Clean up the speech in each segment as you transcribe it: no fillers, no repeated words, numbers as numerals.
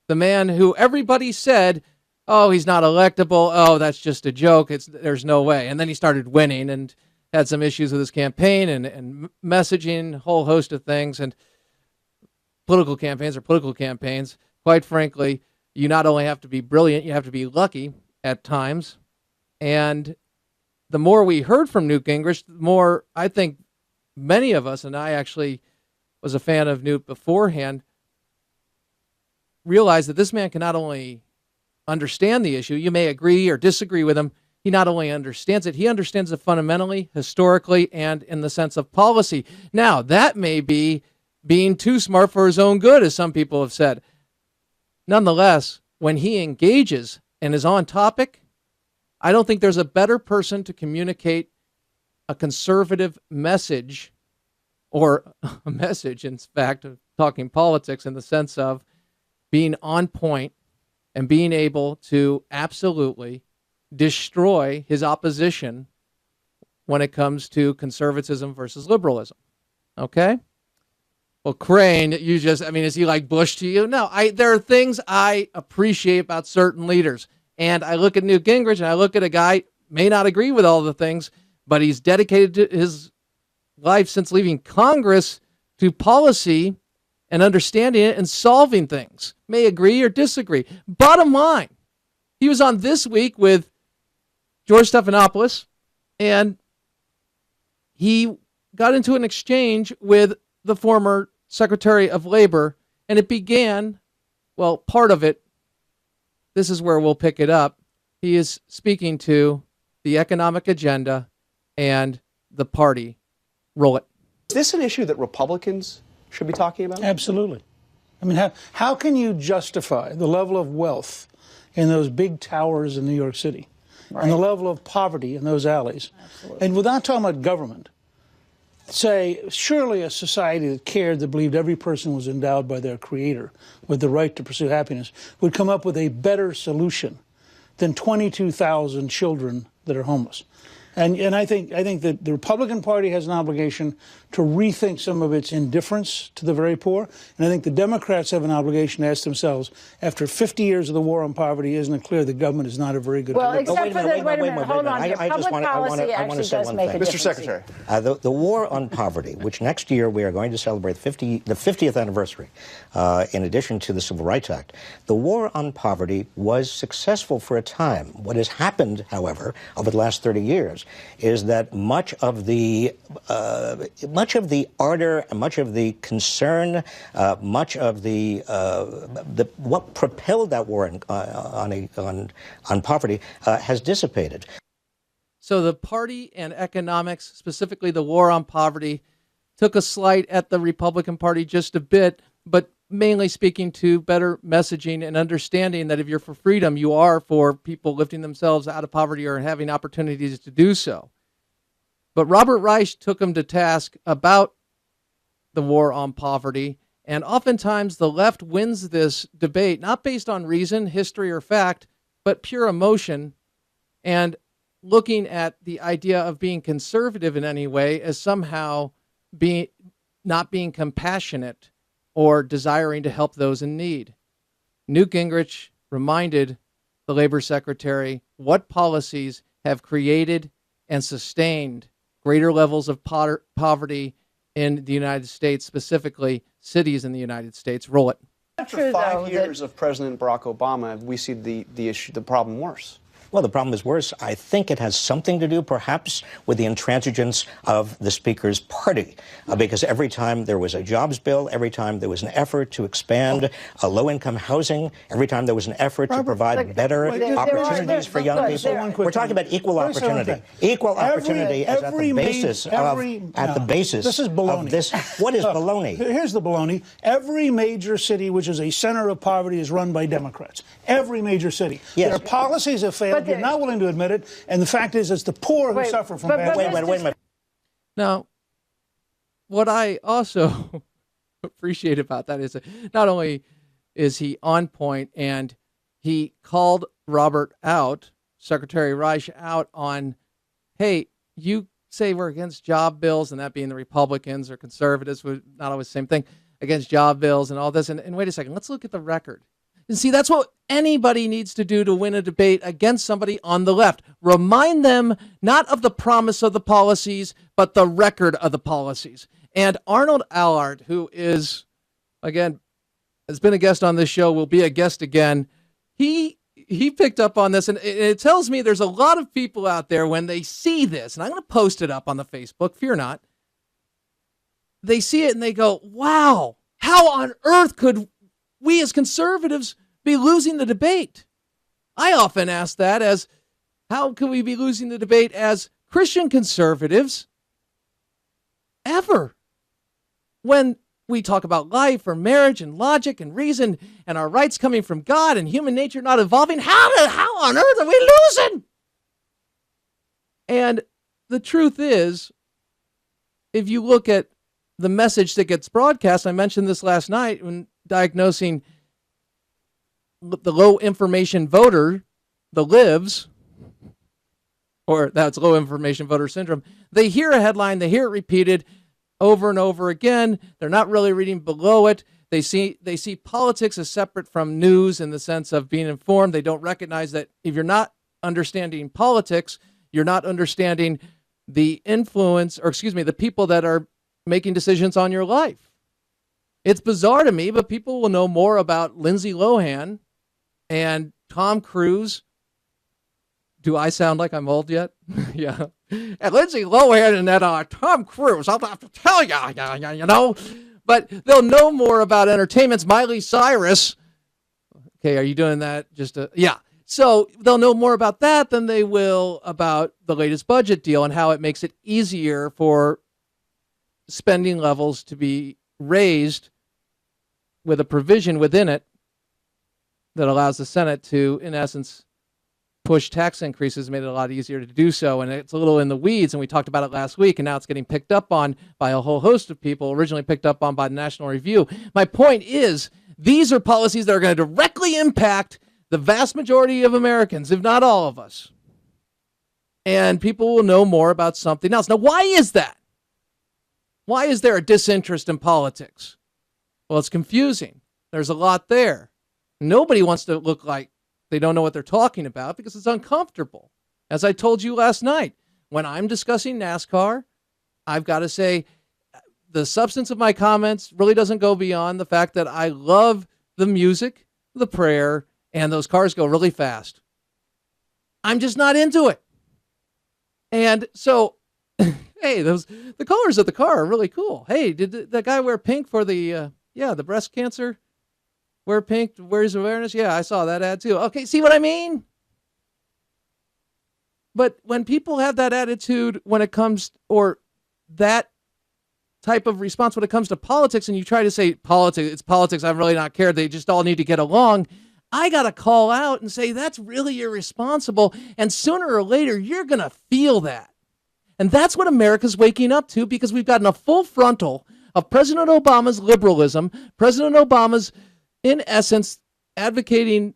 The man who everybody said, oh, he's not electable. Oh, that's just a joke. There's no way. And then he started winning and had some issues with his campaign and messaging, a whole host of things. And political campaigns are political campaigns. Quite frankly, you not only have to be brilliant, you have to be lucky at times. And the more we heard from Newt Gingrich, the more I think many of us, and I actually was a fan of Newt beforehand, realized that this man can not only understand the issue, you may agree or disagree with him, he not only understands it, he understands it fundamentally, historically, and in the sense of policy. Now, that may be being too smart for his own good, as some people have said. Nonetheless, when he engages and is on topic, I don't think there's a better person to communicate a conservative message, or a message, in fact, of talking politics in the sense of being on point and being able to absolutely destroy his opposition when it comes to conservatism versus liberalism. Okay? Well, Crane, is he like Bush to you? No, there are things I appreciate about certain leaders. And I look at Newt Gingrich and I look at a guy, may not agree with all the things, but he's dedicated to his life since leaving Congress to policy and understanding it and solving things. May agree or disagree. Bottom line, he was on This Week with George Stephanopoulos, and he got into an exchange with the former Secretary of Labor, and it began, well, part of it, this is where we'll pick it up. He is speaking to the economic agenda and the party. Roll it. Is this an issue that Republicans should be talking about? Absolutely. I mean, how can you justify the level of wealth in those big towers in New York City, right, and the level of poverty in those alleys? Absolutely. And without talking about government, say, surely a society that cared, that believed every person was endowed by their creator with the right to pursue happiness, would come up with a better solution than 22,000 children that are homeless. And I think that the Republican Party has an obligation to rethink some of its indifference to the very poor. And I think the Democrats have an obligation to ask themselves, after 50 years of the war on poverty, isn't it clear the government is not a very good... Well, except for the... Wait a minute, hold on. I want to say one thing. Mr. Secretary. The war on poverty, which next year we are going to celebrate the 50th anniversary, in addition to the Civil Rights Act, the war on poverty was successful for a time. What has happened, however, over the last 30 years is that much of the ardor, much of the concern, much of the what propelled that war on poverty has dissipated. So the party and economics, specifically the war on poverty, took a slight at the Republican Party just a bit, but mainly speaking to better messaging and understanding that if you're for freedom, you are for people lifting themselves out of poverty or having opportunities to do so. But Robert Reich took him to task about the war on poverty, and oftentimes the left wins this debate, not based on reason, history, or fact, but pure emotion, and looking at the idea of being conservative in any way as somehow not being compassionate or desiring to help those in need. Newt Gingrich reminded the Labor Secretary what policies have created and sustained greater levels of poverty in the United States, specifically cities in the United States. Roll it. After 5 years of President Barack Obama, we see the problem worse. Well, the problem is worse. I think it has something to do, perhaps, with the intransigence of the Speaker's party. Because every time there was a jobs bill, every time there was an effort to expand low-income housing, every time there was an effort to provide better opportunities for young people, we're talking about equal opportunity. Equal opportunity is at the basis of this is baloney. This. What is baloney? Here's the baloney. Every major city which is a center of poverty is run by Democrats. Every major city. Yes. Their policies have failed. You're not willing to admit it, and the fact is it's the poor who suffer from bad. Wait a minute. Now, what I also appreciate about that is that not only is he on point, and he called Robert out, Secretary Reich out on, hey, you say we're against job bills, and that being the Republicans or conservatives, not always the same thing, against job bills and all this. And wait a second, let's look at the record. And see, that's what anybody needs to do to win a debate against somebody on the left. Remind them not of the promise of the policies, but the record of the policies. And Arnold Allard, who is, again, has been a guest on this show, will be a guest again. He picked up on this, and it tells me there's a lot of people out there when they see this, and I'm going to post it up on the Facebook, fear not. They see it and they go, wow, how on earth could we as conservatives be losing the debate? I often ask that as, how could we be losing the debate as Christian conservatives ever? When we talk about life or marriage and logic and reason and our rights coming from God and human nature not evolving, how on earth are we losing? And the truth is, if you look at the message that gets broadcast, I mentioned this last night when diagnosing the low information voter, the LIVs, or that's low information voter syndrome. They hear a headline, they hear it repeated over and over again. They're not really reading below it. They see politics as separate from news in the sense of being informed. They don't recognize that if you're not understanding politics, you're not understanding the influence, or the people that are making decisions on your life. It's bizarre to me, but people will know more about Lindsay Lohan and Tom Cruise. Do I sound like I'm old yet? Yeah. And Lindsay Lohan and that Tom Cruise, I'll have to tell you, you know. But they'll know more about entertainments. Miley Cyrus. Okay, are you doing that? Yeah. So they'll know more about that than they will about the latest budget deal and how it makes it easier for spending levels to be raised with a provision within it that allows the Senate to, in essence, push tax increases, made it a lot easier to do so. And it's a little in the weeds, and we talked about it last week, and now it's getting picked up on by a whole host of people, originally picked up on by the National Review. My point is, these are policies that are going to directly impact the vast majority of Americans, if not all of us. And people will know more about something else. Now, why is that? Why is there a disinterest in politics? Well, it's confusing. There's a lot there. Nobody wants to look like they don't know what they're talking about because it's uncomfortable. As I told you last night, when I'm discussing NASCAR, I've got to say the substance of my comments really doesn't go beyond the fact that I love the music, the prayer, and those cars go really fast. I'm just not into it. And so, hey, the colors of the car are really cool. Hey, did that guy wear pink for the breast cancer? Wear pink, raise awareness? Yeah, I saw that ad too. Okay, see what I mean? But when people have that attitude when it comes, or that type of response when it comes to politics, and you try to say it's politics, I'm really not care, they just all need to get along, I got to call out and say that's really irresponsible, and sooner or later you're going to feel that. And that's what America's waking up to, because we've gotten a full frontal of President Obama's liberalism, President Obama's, in essence, advocating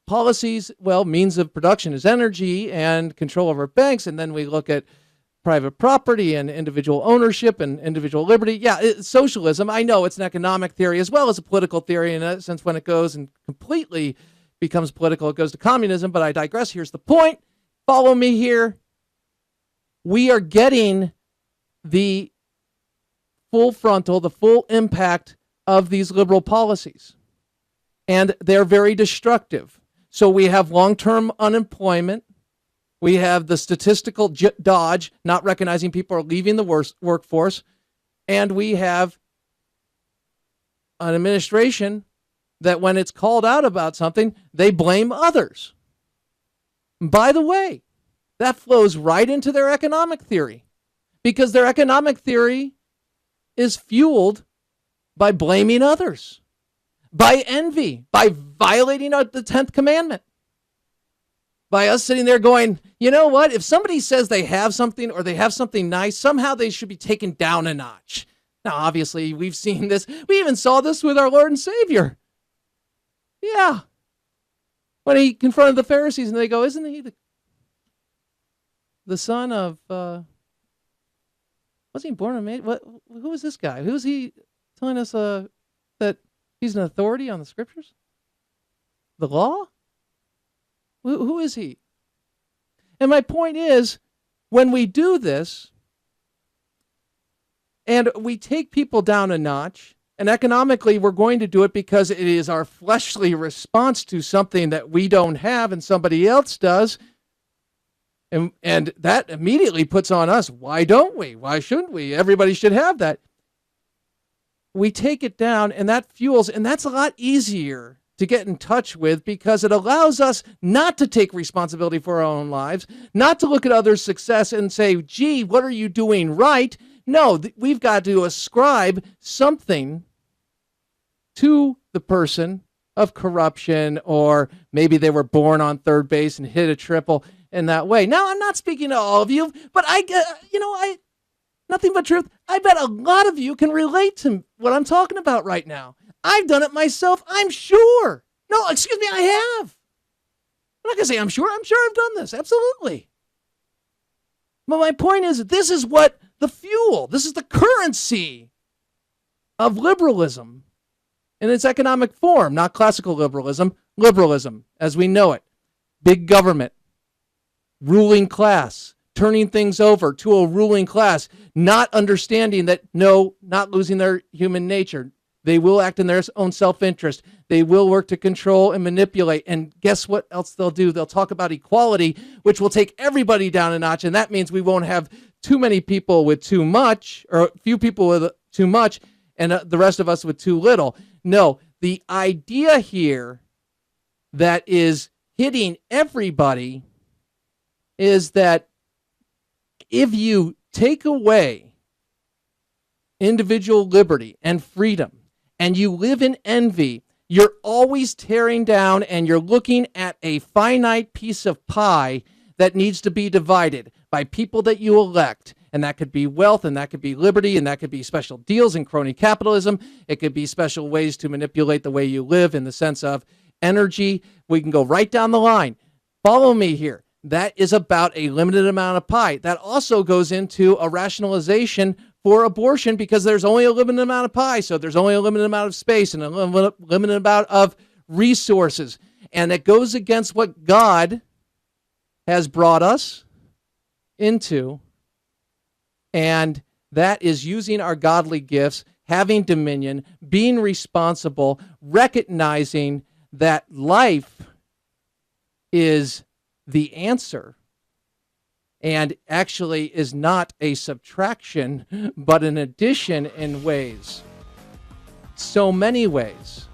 policies, means of production is energy and control over banks, and then we look at private property and individual ownership and individual liberty. Yeah, it's socialism. I know it's an economic theory as well as a political theory. In a sense, when it goes and completely becomes political, it goes to communism, but I digress. Here's the point. Follow me here. We are getting the full frontal, the full impact of these liberal policies, and they're very destructive. So we have long-term unemployment. We have the statistical dodge, not recognizing people are leaving the workforce, and we have an administration that when it's called out about something, they blame others. By the way, that flows right into their economic theory, because their economic theory is fueled by blaming others, by envy, by violating the 10th commandment, by us sitting there going, you know what? If somebody says they have something or they have something nice, somehow they should be taken down a notch. Now, obviously, we've seen this. We even saw this with our Lord and Savior. Yeah. When he confronted the Pharisees and they go, isn't he the son of, wasn't he born and made? Who is this guy? Who is he telling us that he's an authority on the scriptures? The law? Who is he? And my point is, when we do this, and we take people down a notch, and economically we're going to do it because it is our fleshly response to something that we don't have and somebody else does, and that immediately puts on us, why don't we? Why shouldn't we? Everybody should have that. We take it down, and that fuels, and that's a lot easier to get in touch with because it allows us not to take responsibility for our own lives, not to look at others' success and say, gee, what are you doing right? No, we've got to ascribe something to the person of corruption, or maybe they were born on third base and hit a triple in that way. Now, I'm not speaking to all of you, but nothing but truth. I bet a lot of you can relate to what I'm talking about right now. I've done it myself, I'm sure. No, excuse me, I have. I'm not going to say I'm sure. I'm sure I've done this. Absolutely. But my point is, this is what the fuel, this is the currency of liberalism in its economic form, not classical liberalism, liberalism as we know it. Big government, ruling class, turning things over to a ruling class, not understanding that, no, not losing their human nature. They will act in their own self-interest. They will work to control and manipulate. And guess what else they'll do? They'll talk about equality, which will take everybody down a notch. And that means we won't have too many people with too much, or few people with too much, and the rest of us with too little. No, the idea here that is hitting everybody is that if you take away individual liberty and freedom, and you live in envy, you're always tearing down and you're looking at a finite piece of pie that needs to be divided by people that you elect. And that could be wealth, and that could be liberty, and that could be special deals and crony capitalism. It could be special ways to manipulate the way you live in the sense of energy. We can go right down the line. Follow me here. That is about a limited amount of pie. That also goes into a rationalization for abortion because there's only a limited amount of pie, so there's only a limited amount of space and a limited amount of resources. And it goes against what God has brought us into, and that is using our godly gifts, having dominion, being responsible, recognizing that life is the answer and actually is not a subtraction, but an addition in ways. So many ways.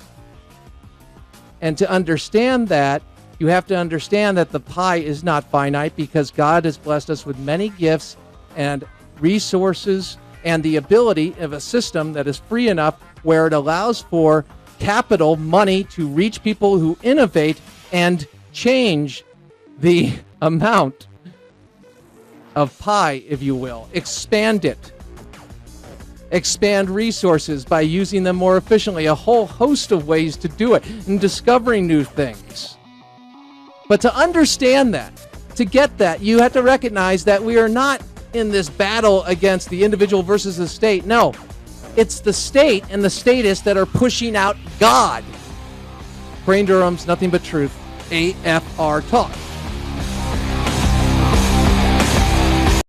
And to understand that, you have to understand that the pie is not finite because God has blessed us with many gifts and resources and the ability of a system that is free enough where it allows for capital, money, to reach people who innovate and change the amount of pie, if you will. Expand it. Expand resources by using them more efficiently. A whole host of ways to do it and discovering new things. But to understand that, to get that, you have to recognize that we are not in this battle against the individual versus the state. No, it's the state and the statists that are pushing out God. Crane Durham's Nothing But Truth, AFR Talk.